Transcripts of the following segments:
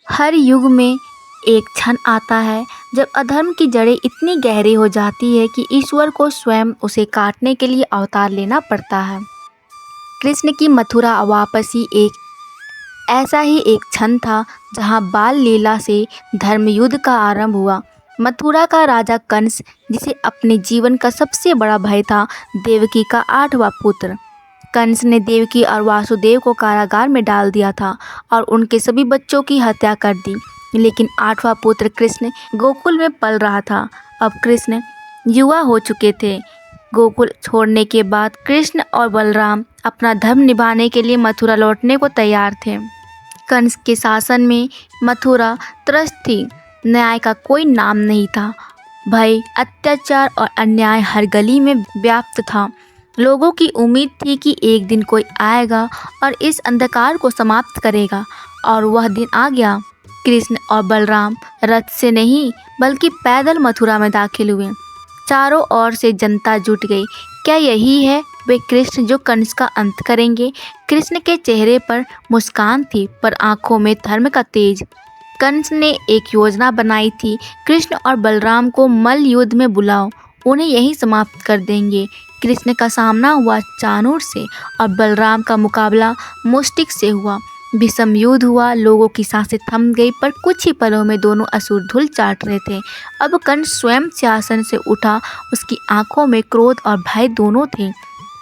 हर युग में एक क्षण आता है जब अधर्म की जड़ें इतनी गहरी हो जाती है कि ईश्वर को स्वयं उसे काटने के लिए अवतार लेना पड़ता है। कृष्ण की मथुरा वापसी एक ऐसा ही एक क्षण था जहां बाल लीला से धर्म युद्ध का आरंभ हुआ। मथुरा का राजा कंस, जिसे अपने जीवन का सबसे बड़ा भय था, देवकी का 8वां पुत्र। कंस ने देवकी और वासुदेव को कारागार में डाल दिया था और उनके सभी बच्चों की हत्या कर दी। लेकिन 8वां पुत्र कृष्ण गोकुल में पल रहा था। अब कृष्ण युवा हो चुके थे। गोकुल छोड़ने के बाद कृष्ण और बलराम अपना धर्म निभाने के लिए मथुरा लौटने को तैयार थे। कंस के शासन में मथुरा त्रस्त थी। न्याय का कोई नाम नहीं था। भय, अत्याचार और अन्याय हर गली में व्याप्त था। लोगों की उम्मीद थी कि एक दिन कोई आएगा और इस अंधकार को समाप्त करेगा, और वह दिन आ गया। कृष्ण और बलराम रथ से नहीं बल्कि पैदल मथुरा में दाखिल हुए। चारों ओर से जनता जुट गई। क्या यही है वे कृष्ण जो कंस का अंत करेंगे? कृष्ण के चेहरे पर मुस्कान थी, पर आंखों में धर्म का तेज। कंस ने एक योजना बनाई थी, कृष्ण और बलराम को मल्ल युद्ध में बुलाओ, उन्हें यहीं समाप्त कर देंगे। कृष्ण का सामना हुआ चाणूर से और बलराम का मुकाबला मुष्टिक से हुआ। भीषण युद्ध हुआ। लोगों की सांसें थम गई, पर कुछ ही पलों में दोनों असुर धूल चाट रहे थे। अब कंस स्वयं सिंहासन से उठा। उसकी आंखों में क्रोध और भय दोनों थे।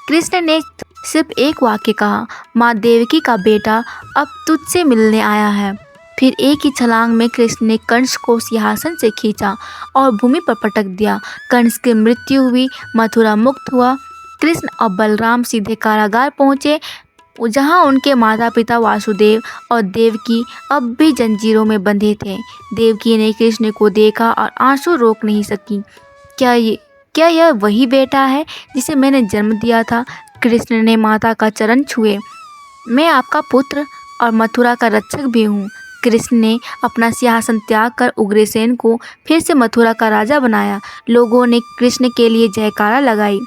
कृष्ण ने सिर्फ एक वाक्य कहा, माँ देवकी का बेटा अब तुझसे मिलने आया है। फिर एक ही छलांग में कृष्ण ने कंस को सिंहासन से खींचा और भूमि पर पटक दिया। कंस की मृत्यु हुई। मथुरा मुक्त हुआ। कृष्ण और बलराम सीधे कारागार पहुँचे, जहाँ उनके माता पिता वासुदेव और देवकी अब भी जंजीरों में बंधे थे। देवकी ने कृष्ण को देखा और आंसू रोक नहीं सकी। क्या यह वही बेटा है जिसे मैंने जन्म दिया था? कृष्ण ने माता का चरण छुए। मैं आपका पुत्र और मथुरा का रक्षक भी हूँ। कृष्ण ने अपना सिंहासन त्याग कर उग्रसेन को फिर से मथुरा का राजा बनाया। लोगों ने कृष्ण के लिए जयकारा लगाई।